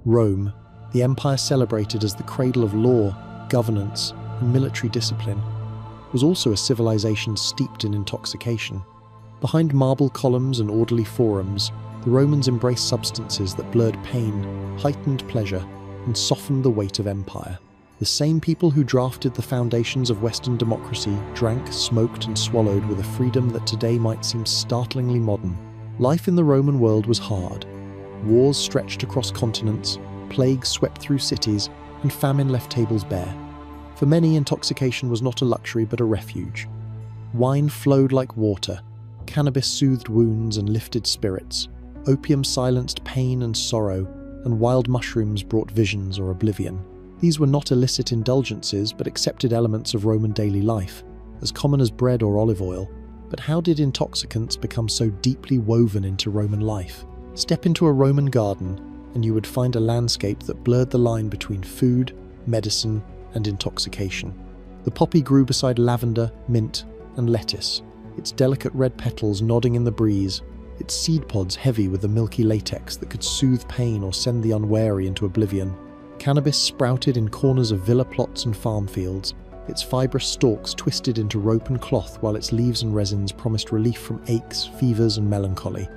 Rome, the empire celebrated as the cradle of law, governance, and military discipline, was also a civilization steeped in intoxication. Behind marble columns and orderly forums, the Romans embraced substances that blurred pain, heightened pleasure, and softened the weight of empire. The same people who drafted the foundations of Western democracy drank, smoked, and swallowed with a freedom that today might seem startlingly modern. Life in the Roman world was hard. Wars stretched across continents, plague swept through cities, and famine left tables bare. For many, intoxication was not a luxury but a refuge. Wine flowed like water, cannabis soothed wounds and lifted spirits, opium silenced pain and sorrow, and wild mushrooms brought visions or oblivion. These were not illicit indulgences but accepted elements of Roman daily life, as common as bread or olive oil. But how did intoxicants become so deeply woven into Roman life? Step into a Roman garden, and you would find a landscape that blurred the line between food, medicine, and intoxication. The poppy grew beside lavender, mint, and lettuce, its delicate red petals nodding in the breeze, its seed pods heavy with the milky latex that could soothe pain or send the unwary into oblivion. Cannabis sprouted in corners of villa plots and farm fields, its fibrous stalks twisted into rope and cloth while its leaves and resins promised relief from aches, fevers, and melancholy.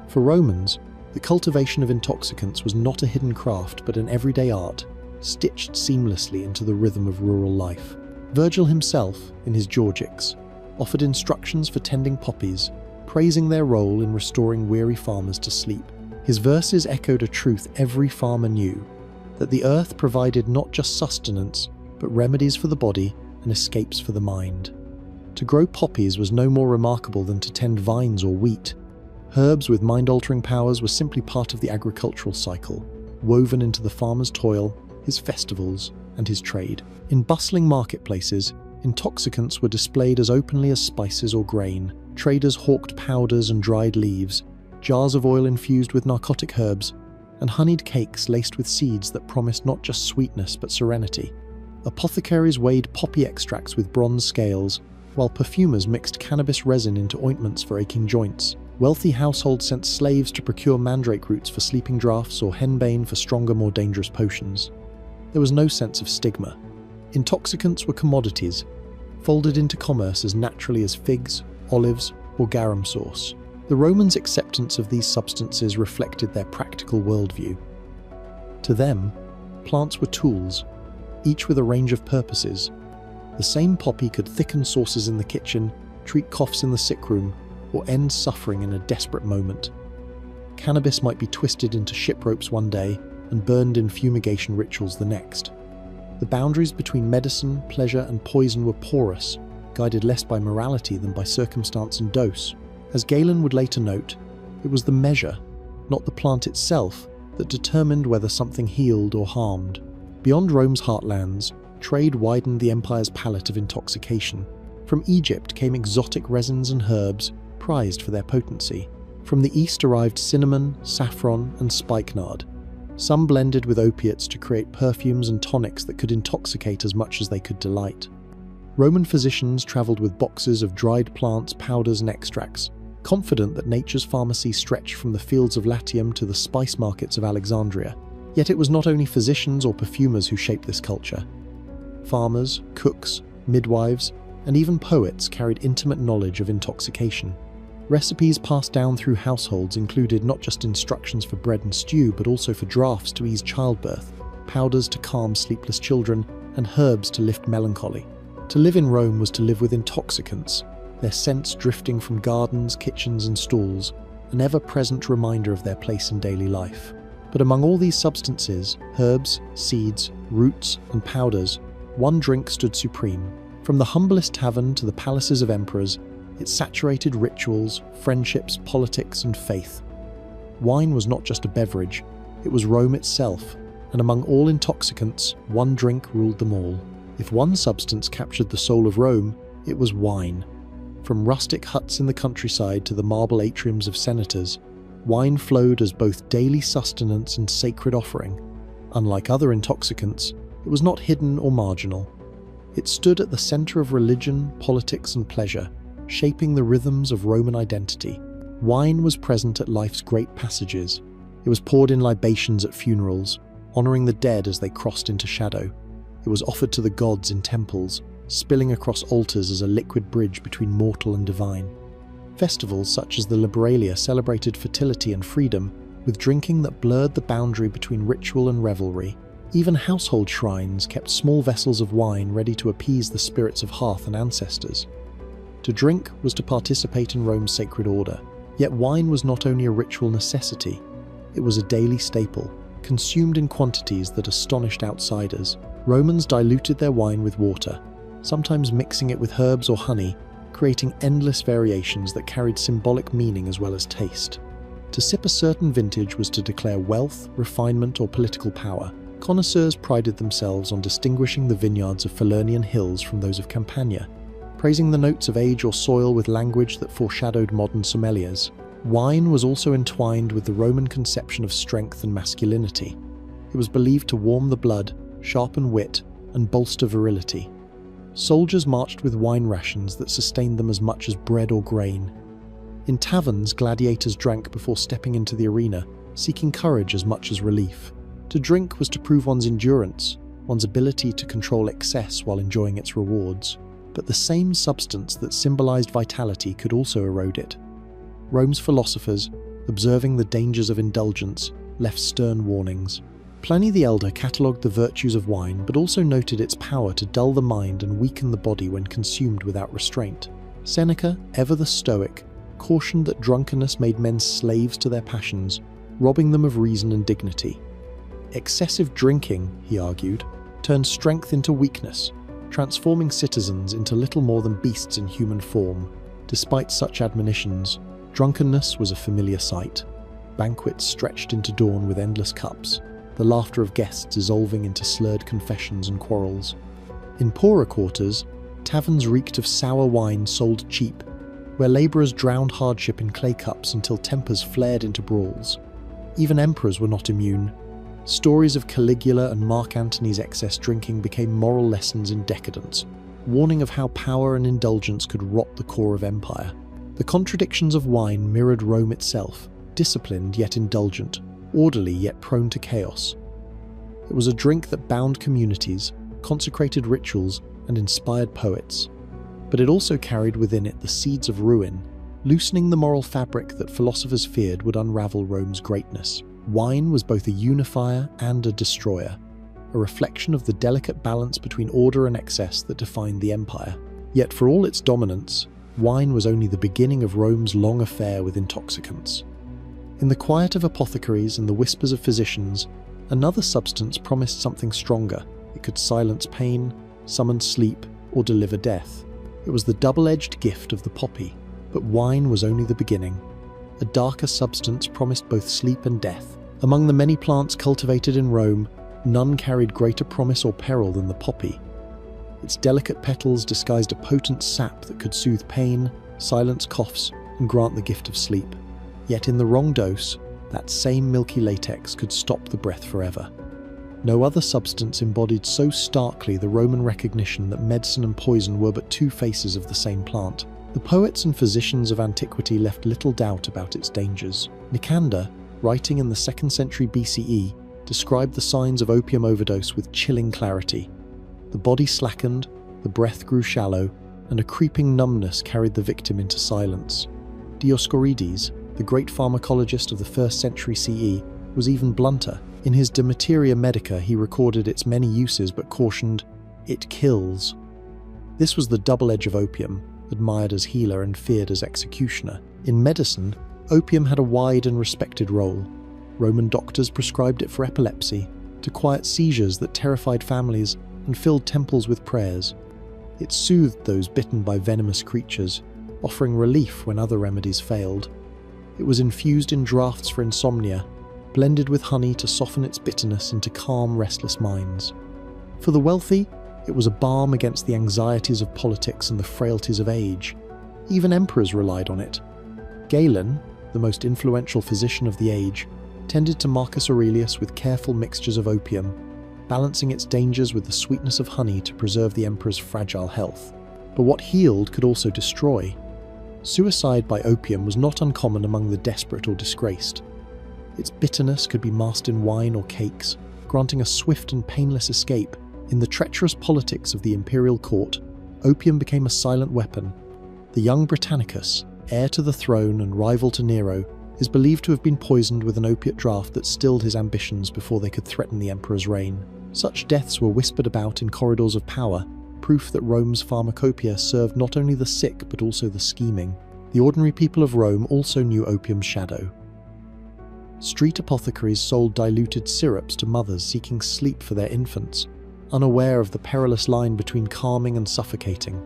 For Romans, the cultivation of intoxicants was not a hidden craft but an everyday art, stitched seamlessly into the rhythm of rural life. Virgil himself, in his Georgics, offered instructions for tending poppies, praising their role in restoring weary farmers to sleep. His verses echoed a truth every farmer knew, that the earth provided not just sustenance, but remedies for the body and escapes for the mind. To grow poppies was no more remarkable than to tend vines or wheat. Herbs with mind-altering powers were simply part of the agricultural cycle, woven into the farmer's toil, his festivals, and his trade. In bustling marketplaces, intoxicants were displayed as openly as spices or grain. Traders hawked powders and dried leaves, jars of oil infused with narcotic herbs, and honeyed cakes laced with seeds that promised not just sweetness but serenity. Apothecaries weighed poppy extracts with bronze scales, while perfumers mixed cannabis resin into ointments for aching joints. Wealthy households sent slaves to procure mandrake roots for sleeping draughts or henbane for stronger, more dangerous potions. There was no sense of stigma. Intoxicants were commodities, folded into commerce as naturally as figs, olives, or garum sauce. The Romans' acceptance of these substances reflected their practical worldview. To them, plants were tools, each with a range of purposes. The same poppy could thicken sauces in the kitchen, treat coughs in the sick room, or end suffering in a desperate moment. Cannabis might be twisted into ship ropes one day and burned in fumigation rituals the next. The boundaries between medicine, pleasure, and poison were porous, guided less by morality than by circumstance and dose. As Galen would later note, it was the measure, not the plant itself, that determined whether something healed or harmed. Beyond Rome's heartlands, trade widened the empire's palette of intoxication. From Egypt came exotic resins and herbs, prized for their potency. From the east arrived cinnamon, saffron, and spikenard. Some blended with opiates to create perfumes and tonics that could intoxicate as much as they could delight. Roman physicians travelled with boxes of dried plants, powders, and extracts, confident that nature's pharmacy stretched from the fields of Latium to the spice markets of Alexandria. Yet it was not only physicians or perfumers who shaped this culture. Farmers, cooks, midwives, and even poets carried intimate knowledge of intoxication. Recipes passed down through households included not just instructions for bread and stew, but also for draughts to ease childbirth, powders to calm sleepless children, and herbs to lift melancholy. To live in Rome was to live with intoxicants, their scents drifting from gardens, kitchens, and stalls, an ever-present reminder of their place in daily life. But among all these substances, herbs, seeds, roots, and powders, one drink stood supreme. From the humblest tavern to the palaces of emperors, it saturated rituals, friendships, politics, and faith. Wine was not just a beverage, it was Rome itself, and among all intoxicants, one drink ruled them all. If one substance captured the soul of Rome, it was wine. From rustic huts in the countryside to the marble atriums of senators, wine flowed as both daily sustenance and sacred offering. Unlike other intoxicants, it was not hidden or marginal. It stood at the center of religion, politics, and pleasure, shaping the rhythms of Roman identity. Wine was present at life's great passages. It was poured in libations at funerals, honoring the dead as they crossed into shadow. It was offered to the gods in temples, spilling across altars as a liquid bridge between mortal and divine. Festivals such as the Liberalia celebrated fertility and freedom, with drinking that blurred the boundary between ritual and revelry. Even household shrines kept small vessels of wine ready to appease the spirits of hearth and ancestors. To drink was to participate in Rome's sacred order, yet wine was not only a ritual necessity, it was a daily staple, consumed in quantities that astonished outsiders. Romans diluted their wine with water, sometimes mixing it with herbs or honey, creating endless variations that carried symbolic meaning as well as taste. To sip a certain vintage was to declare wealth, refinement, or political power. Connoisseurs prided themselves on distinguishing the vineyards of Falernian hills from those of Campania, praising the notes of age or soil with language that foreshadowed modern sommeliers. Wine was also entwined with the Roman conception of strength and masculinity. It was believed to warm the blood, sharpen wit, and bolster virility. Soldiers marched with wine rations that sustained them as much as bread or grain. In taverns, gladiators drank before stepping into the arena, seeking courage as much as relief. To drink was to prove one's endurance, one's ability to control excess while enjoying its rewards. But the same substance that symbolized vitality could also erode it. Rome's philosophers, observing the dangers of indulgence, left stern warnings. Pliny the Elder catalogued the virtues of wine, but also noted its power to dull the mind and weaken the body when consumed without restraint. Seneca, ever the Stoic, cautioned that drunkenness made men slaves to their passions, robbing them of reason and dignity. Excessive drinking, he argued, turned strength into weakness, transforming citizens into little more than beasts in human form. Despite such admonitions, drunkenness was a familiar sight. Banquets stretched into dawn with endless cups, the laughter of guests dissolving into slurred confessions and quarrels. In poorer quarters, taverns reeked of sour wine sold cheap, where labourers drowned hardship in clay cups until tempers flared into brawls. Even emperors were not immune. Stories of Caligula and Mark Antony's excess drinking became moral lessons in decadence, warning of how power and indulgence could rot the core of empire. The contradictions of wine mirrored Rome itself, disciplined yet indulgent, orderly yet prone to chaos. It was a drink that bound communities, consecrated rituals, and inspired poets. But it also carried within it the seeds of ruin, loosening the moral fabric that philosophers feared would unravel Rome's greatness. Wine was both a unifier and a destroyer, a reflection of the delicate balance between order and excess that defined the empire. Yet for all its dominance, wine was only the beginning of Rome's long affair with intoxicants. In the quiet of apothecaries and the whispers of physicians, another substance promised something stronger. It could silence pain, summon sleep, or deliver death. It was the double-edged gift of the poppy, but wine was only the beginning. A darker substance promised both sleep and death. Among the many plants cultivated in Rome, none carried greater promise or peril than the poppy. Its delicate petals disguised a potent sap that could soothe pain, silence coughs, and grant the gift of sleep. Yet in the wrong dose, that same milky latex could stop the breath forever. No other substance embodied so starkly the Roman recognition that medicine and poison were but two faces of the same plant. The poets and physicians of antiquity left little doubt about its dangers. Nicander, writing in the 2nd century BCE, described the signs of opium overdose with chilling clarity. The body slackened, the breath grew shallow, and a creeping numbness carried the victim into silence. Dioscorides, the great pharmacologist of the 1st century CE, was even blunter. In his De Materia Medica he recorded its many uses but cautioned, "It kills." This was the double edge of opium, admired as healer and feared as executioner. In medicine, opium had a wide and respected role. Roman doctors prescribed it for epilepsy, to quiet seizures that terrified families and filled temples with prayers. It soothed those bitten by venomous creatures, offering relief when other remedies failed. It was infused in draughts for insomnia, blended with honey to soften its bitterness into calm, restless minds. For the wealthy, it was a balm against the anxieties of politics and the frailties of age. Even emperors relied on it. Galen, the most influential physician of the age, tended to Marcus Aurelius with careful mixtures of opium, balancing its dangers with the sweetness of honey to preserve the emperor's fragile health. But what healed could also destroy. Suicide by opium was not uncommon among the desperate or disgraced. Its bitterness could be masked in wine or cakes, granting a swift and painless escape. In the treacherous politics of the imperial court, opium became a silent weapon. The young Britannicus, heir to the throne and rival to Nero, is believed to have been poisoned with an opiate draught that stilled his ambitions before they could threaten the emperor's reign. Such deaths were whispered about in corridors of power, proof that Rome's pharmacopoeia served not only the sick but also the scheming. The ordinary people of Rome also knew opium's shadow. Street apothecaries sold diluted syrups to mothers seeking sleep for their infants, unaware of the perilous line between calming and suffocating.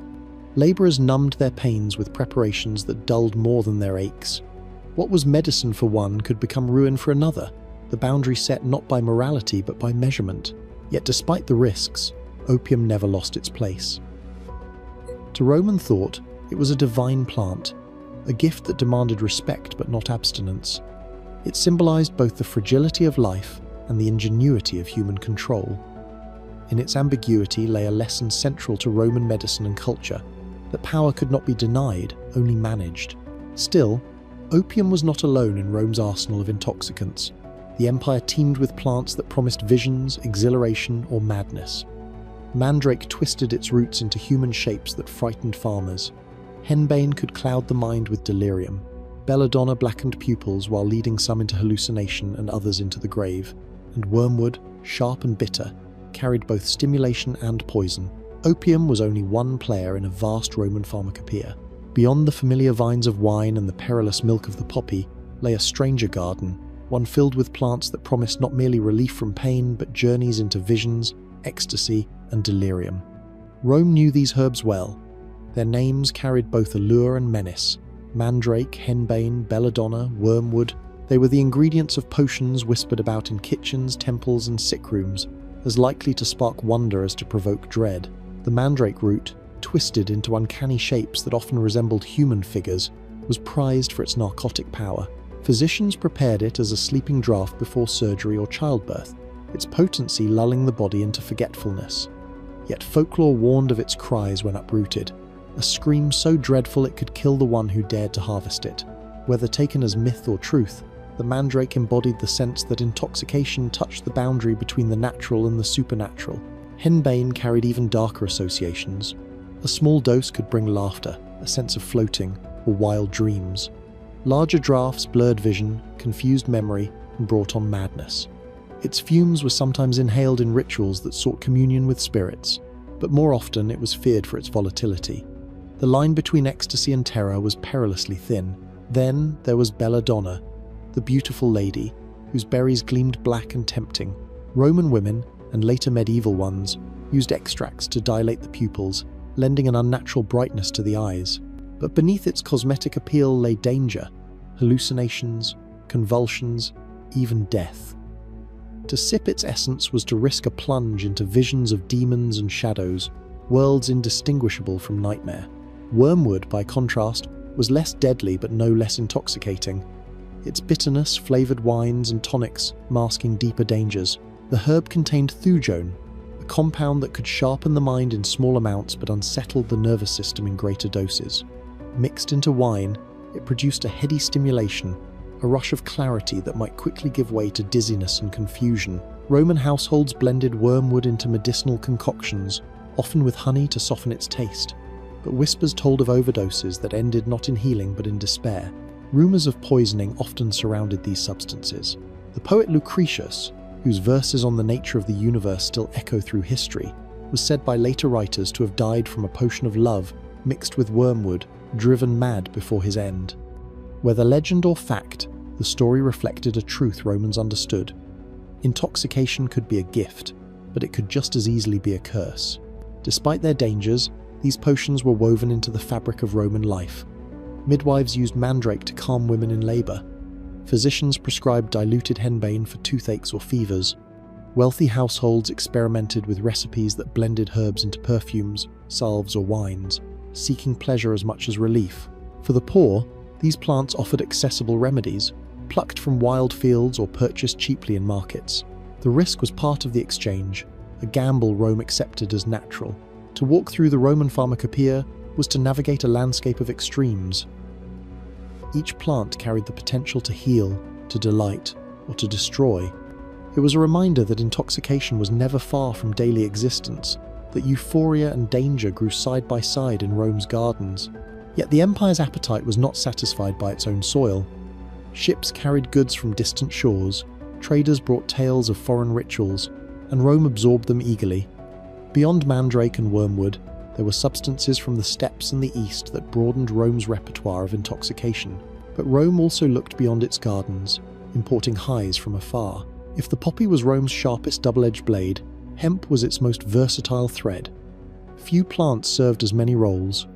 Labourers numbed their pains with preparations that dulled more than their aches. What was medicine for one could become ruin for another, the boundary set not by morality but by measurement. Yet despite the risks, opium never lost its place. To Roman thought, it was a divine plant, a gift that demanded respect but not abstinence. It symbolized both the fragility of life and the ingenuity of human control. In its ambiguity lay a lesson central to Roman medicine and culture, that power could not be denied, only managed. Still, opium was not alone in Rome's arsenal of intoxicants. The empire teemed with plants that promised visions, exhilaration, or madness. Mandrake twisted its roots into human shapes that frightened farmers. Henbane could cloud the mind with delirium. Belladonna blackened pupils while leading some into hallucination and others into the grave. And wormwood, sharp and bitter, carried both stimulation and poison. Opium was only one player in a vast Roman pharmacopoeia. Beyond the familiar vines of wine and the perilous milk of the poppy lay a stranger garden, one filled with plants that promised not merely relief from pain but journeys into visions, ecstasy, and delirium. Rome knew these herbs well. Their names carried both allure and menace. Mandrake, henbane, belladonna, wormwood. They were the ingredients of potions whispered about in kitchens, temples, and sick rooms, as likely to spark wonder as to provoke dread. The mandrake root, twisted into uncanny shapes that often resembled human figures, was prized for its narcotic power. Physicians prepared it as a sleeping draught before surgery or childbirth, its potency lulling the body into forgetfulness. Yet folklore warned of its cries when uprooted, a scream so dreadful it could kill the one who dared to harvest it. Whether taken as myth or truth, the mandrake embodied the sense that intoxication touched the boundary between the natural and the supernatural. Henbane carried even darker associations. A small dose could bring laughter, a sense of floating, or wild dreams. Larger draughts blurred vision, confused memory, and brought on madness. Its fumes were sometimes inhaled in rituals that sought communion with spirits, but more often it was feared for its volatility. The line between ecstasy and terror was perilously thin. Then there was belladonna, the beautiful lady, whose berries gleamed black and tempting. Roman women, and later medieval ones, used extracts to dilate the pupils, lending an unnatural brightness to the eyes. But beneath its cosmetic appeal lay danger, hallucinations, convulsions, even death. To sip its essence was to risk a plunge into visions of demons and shadows, worlds indistinguishable from nightmare. Wormwood, by contrast, was less deadly but no less intoxicating. Its bitterness flavoured wines and tonics, masking deeper dangers. The herb contained thujone, a compound that could sharpen the mind in small amounts but unsettled the nervous system in greater doses. Mixed into wine, it produced a heady stimulation, a rush of clarity that might quickly give way to dizziness and confusion. Roman households blended wormwood into medicinal concoctions, often with honey to soften its taste. But whispers told of overdoses that ended not in healing but in despair. Rumours of poisoning often surrounded these substances. The poet Lucretius, whose verses on the nature of the universe still echo through history, was said by later writers to have died from a potion of love mixed with wormwood, driven mad before his end. Whether legend or fact, the story reflected a truth Romans understood. Intoxication could be a gift, but it could just as easily be a curse. Despite their dangers, these potions were woven into the fabric of Roman life. Midwives used mandrake to calm women in labour. Physicians prescribed diluted henbane for toothaches or fevers. Wealthy households experimented with recipes that blended herbs into perfumes, salves or wines, seeking pleasure as much as relief. For the poor, these plants offered accessible remedies, plucked from wild fields or purchased cheaply in markets. The risk was part of the exchange, a gamble Rome accepted as natural. To walk through the Roman pharmacopoeia was to navigate a landscape of extremes. Each plant carried the potential to heal, to delight, or to destroy. It It was a reminder that intoxication was never far from daily existence, that euphoria and danger grew side by side in Rome's gardens. Yet the empire's appetite was not satisfied by its own soil. Ships carried goods from distant shores, traders brought tales of foreign rituals, and Rome absorbed them eagerly. Beyond mandrake and wormwood, there were substances from the steppes and the east that broadened Rome's repertoire of intoxication. But Rome also looked beyond its gardens, importing highs from afar. If the poppy was Rome's sharpest double-edged blade, hemp was its most versatile thread. Few plants served as many roles.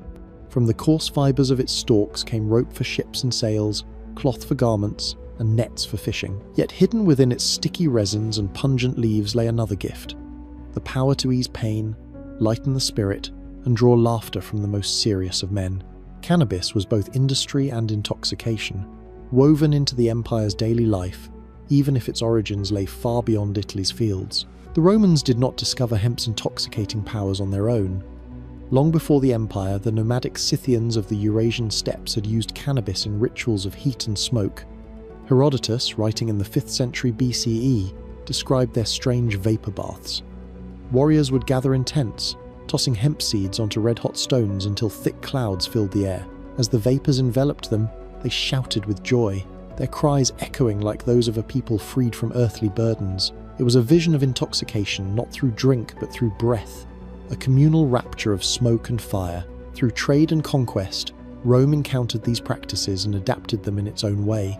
From the coarse fibers of its stalks came rope for ships and sails, cloth for garments, and nets for fishing. Yet hidden within its sticky resins and pungent leaves lay another gift: the power to ease pain, lighten the spirit, and draw laughter from the most serious of men. Cannabis was both industry and intoxication, woven into the empire's daily life, even if its origins lay far beyond Italy's fields. The Romans did not discover hemp's intoxicating powers on their own. Long before the empire, the nomadic Scythians of the Eurasian steppes had used cannabis in rituals of heat and smoke. Herodotus, writing in the 5th century BCE, described their strange vapor baths. Warriors would gather in tents, tossing hemp seeds onto red-hot stones until thick clouds filled the air. As the vapors enveloped them, they shouted with joy, their cries echoing like those of a people freed from earthly burdens. It was a vision of intoxication, not through drink but through breath, a communal rapture of smoke and fire. Through trade and conquest, Rome encountered these practices and adapted them in its own way.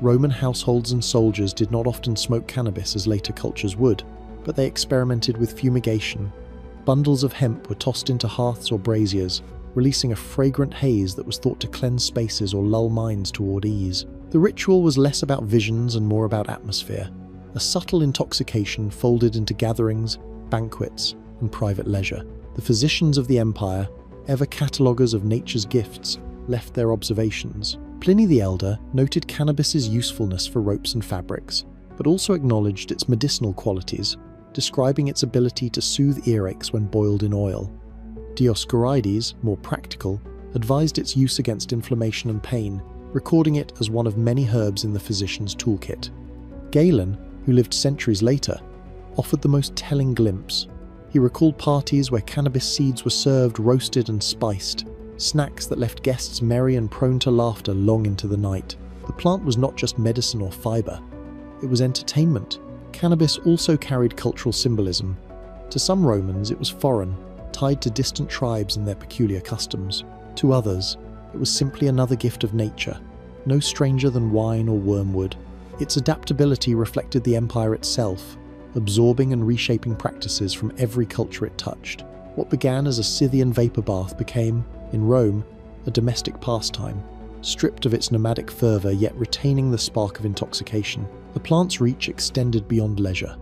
Roman households and soldiers did not often smoke cannabis as later cultures would, but they experimented with fumigation. Bundles of hemp were tossed into hearths or braziers, releasing a fragrant haze that was thought to cleanse spaces or lull minds toward ease. The ritual was less about visions and more about atmosphere, a subtle intoxication folded into gatherings, banquets, and private leisure. The physicians of the empire, ever cataloguers of nature's gifts, left their observations. Pliny the Elder noted cannabis's usefulness for ropes and fabrics, but also acknowledged its medicinal qualities, describing its ability to soothe earaches when boiled in oil. Dioscorides, more practical, advised its use against inflammation and pain, recording it as one of many herbs in the physician's toolkit. Galen, who lived centuries later, offered the most telling glimpse. He recalled parties where cannabis seeds were served roasted and spiced, snacks that left guests merry and prone to laughter long into the night. The plant was not just medicine or fiber, it was entertainment. Cannabis also carried cultural symbolism. To some Romans, it was foreign, tied to distant tribes and their peculiar customs. To others, it was simply another gift of nature, no stranger than wine or wormwood. Its adaptability reflected the empire itself, absorbing and reshaping practices from every culture it touched. What began as a Scythian vapor bath became, in Rome, a domestic pastime, stripped of its nomadic fervour yet retaining the spark of intoxication. The plant's reach extended beyond leisure.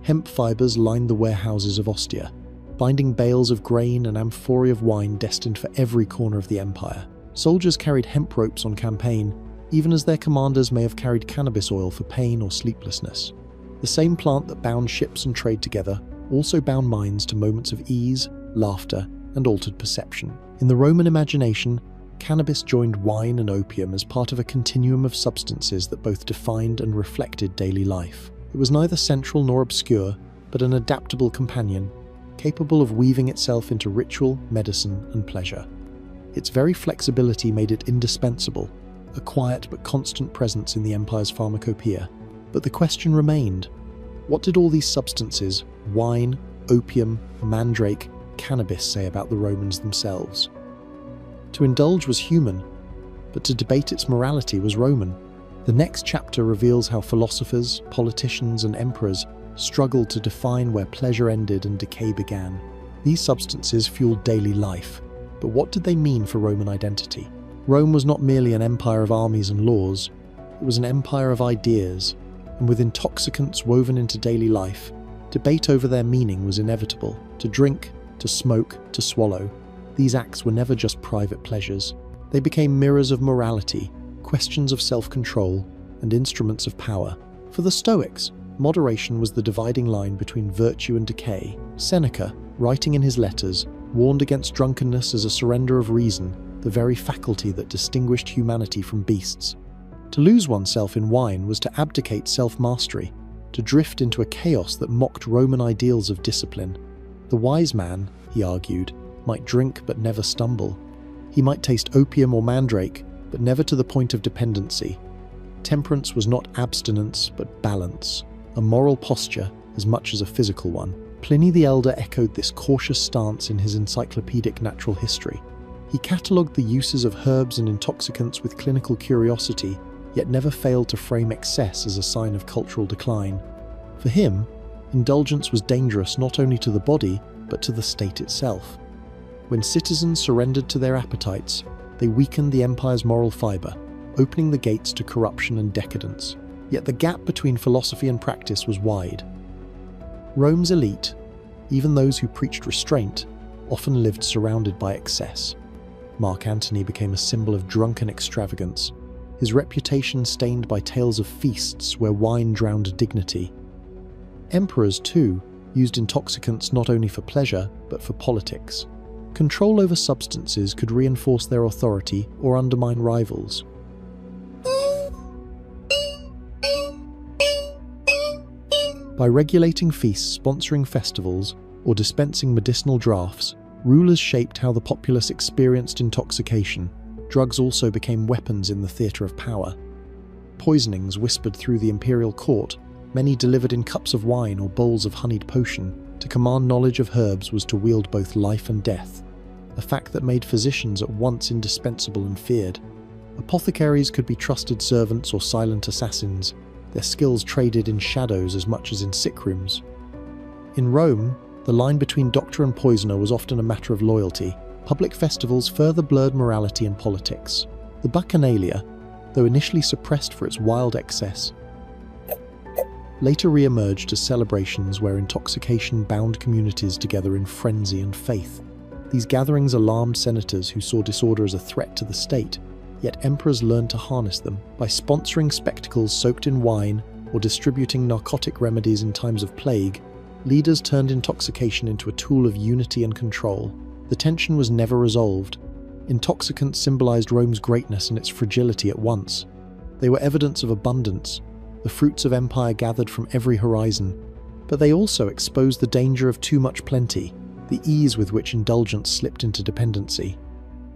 Hemp fibres lined the warehouses of Ostia, binding bales of grain and amphorae of wine destined for every corner of the empire. Soldiers carried hemp ropes on campaign, even as their commanders may have carried cannabis oil for pain or sleeplessness. The same plant that bound ships and trade together also bound minds to moments of ease, laughter, and altered perception. In the Roman imagination, cannabis joined wine and opium as part of a continuum of substances that both defined and reflected daily life. It was neither central nor obscure, but an adaptable companion, capable of weaving itself into ritual, medicine, and pleasure. Its very flexibility made it indispensable, a quiet but constant presence in the empire's pharmacopoeia. But the question remained, what did all these substances, wine, opium, mandrake, cannabis, say about the Romans themselves? To indulge was human, but to debate its morality was Roman. The next chapter reveals how philosophers, politicians, and emperors struggled to define where pleasure ended and decay began. These substances fueled daily life, but what did they mean for Roman identity? Rome was not merely an empire of armies and laws, it was an empire of ideas, and with intoxicants woven into daily life, debate over their meaning was inevitable. To drink, to smoke, to swallow, these acts were never just private pleasures. They became mirrors of morality, questions of self-control, and instruments of power. For the Stoics, moderation was the dividing line between virtue and decay. Seneca, writing in his letters, warned against drunkenness as a surrender of reason, the very faculty that distinguished humanity from beasts. To lose oneself in wine was to abdicate self-mastery, to drift into a chaos that mocked Roman ideals of discipline. The wise man, he argued, might drink but never stumble. He might taste opium or mandrake, but never to the point of dependency. Temperance was not abstinence, but balance, a moral posture as much as a physical one. Pliny the Elder echoed this cautious stance in his encyclopedic natural history. He catalogued the uses of herbs and intoxicants with clinical curiosity, yet never failed to frame excess as a sign of cultural decline. For him, indulgence was dangerous not only to the body, but to the state itself. When citizens surrendered to their appetites, they weakened the empire's moral fibre, opening the gates to corruption and decadence. Yet the gap between philosophy and practice was wide. Rome's elite, even those who preached restraint, often lived surrounded by excess. Mark Antony became a symbol of drunken extravagance, his reputation stained by tales of feasts where wine drowned dignity. Emperors, too, used intoxicants not only for pleasure, but for politics. Control over substances could reinforce their authority or undermine rivals. By regulating feasts, sponsoring festivals, or dispensing medicinal draughts, rulers shaped how the populace experienced intoxication. Drugs also became weapons in the theatre of power. Poisonings whispered through the imperial court, many delivered in cups of wine or bowls of honeyed potion. To command knowledge of herbs was to wield both life and death, a fact that made physicians at once indispensable and feared. Apothecaries could be trusted servants or silent assassins, their skills traded in shadows as much as in sick rooms. In Rome, the line between doctor and poisoner was often a matter of loyalty. Public festivals further blurred morality and politics. The Bacchanalia, though initially suppressed for its wild excess, later re-emerged as celebrations where intoxication bound communities together in frenzy and faith. These gatherings alarmed senators who saw disorder as a threat to the state, yet emperors learned to harness them by sponsoring spectacles soaked in wine or distributing narcotic remedies in times of plague. Leaders turned intoxication into a tool of unity and control. The tension was never resolved. Intoxicants symbolized Rome's greatness and its fragility at once. They were evidence of abundance, the fruits of empire gathered from every horizon, but they also exposed the danger of too much plenty, the ease with which indulgence slipped into dependency.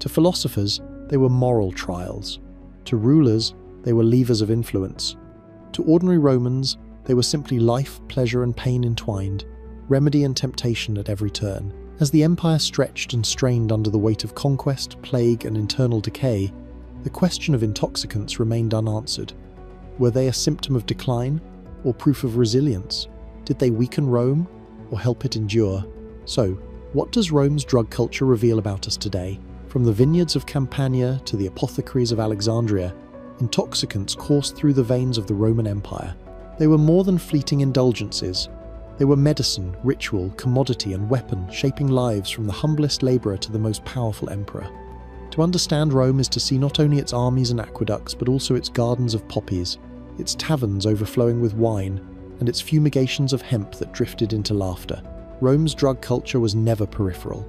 To philosophers, they were moral trials. To rulers, they were levers of influence. To ordinary Romans, they were simply life, pleasure, and pain entwined, remedy and temptation at every turn. As the empire stretched and strained under the weight of conquest, plague, and internal decay, the question of intoxicants remained unanswered. Were they a symptom of decline, or proof of resilience? Did they weaken Rome, or help it endure? So, what does Rome's drug culture reveal about us today? From the vineyards of Campania to the apothecaries of Alexandria, intoxicants coursed through the veins of the Roman Empire. They were more than fleeting indulgences. They were medicine, ritual, commodity, and weapon, shaping lives from the humblest laborer to the most powerful emperor. To understand Rome is to see not only its armies and aqueducts, but also its gardens of poppies, its taverns overflowing with wine, and its fumigations of hemp that drifted into laughter. Rome's drug culture was never peripheral.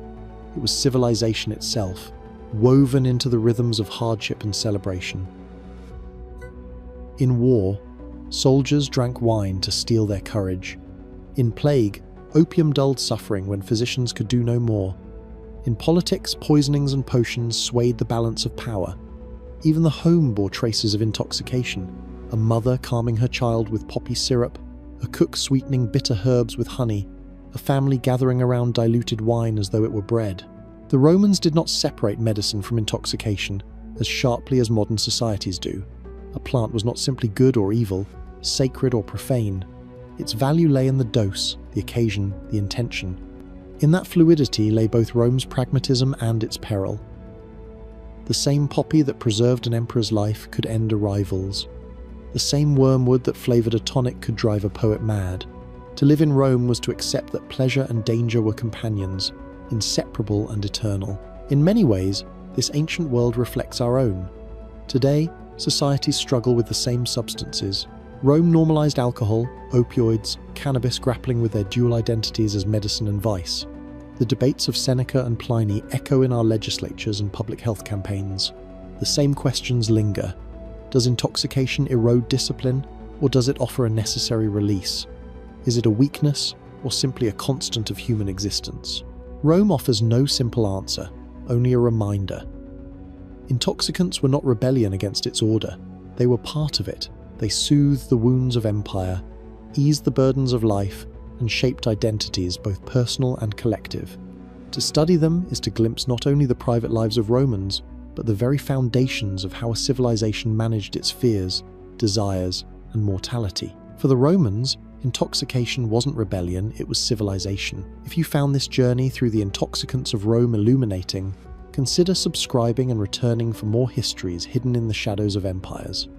It was civilization itself, woven into the rhythms of hardship and celebration. In war, soldiers drank wine to steel their courage. In plague, opium dulled suffering when physicians could do no more. In politics, poisonings and potions swayed the balance of power. Even the home bore traces of intoxication, a mother calming her child with poppy syrup, a cook sweetening bitter herbs with honey, a family gathering around diluted wine as though it were bread. The Romans did not separate medicine from intoxication as sharply as modern societies do. A plant was not simply good or evil, sacred or profane. Its value lay in the dose, the occasion, the intention. In that fluidity lay both Rome's pragmatism and its peril. The same poppy that preserved an emperor's life could end a rival's. The same wormwood that flavoured a tonic could drive a poet mad. To live in Rome was to accept that pleasure and danger were companions, inseparable and eternal. In many ways, this ancient world reflects our own. Today, societies struggle with the same substances. Rome normalized alcohol, opioids, cannabis, grappling with their dual identities as medicine and vice. The debates of Seneca and Pliny echo in our legislatures and public health campaigns. The same questions linger. Does intoxication erode discipline, Or does it offer a necessary release? Is it a weakness, or simply a constant of human existence? Rome offers no simple answer, only a reminder. Intoxicants were not rebellion against its order. They were part of it. They soothed the wounds of empire, eased the burdens of life, and shaped identities both personal and collective. To study them is to glimpse not only the private lives of Romans, but the very foundations of how a civilization managed its fears, desires, and mortality. For the Romans, intoxication wasn't rebellion, it was civilization. If you found this journey through the intoxicants of Rome illuminating, consider subscribing and returning for more histories hidden in the shadows of empires.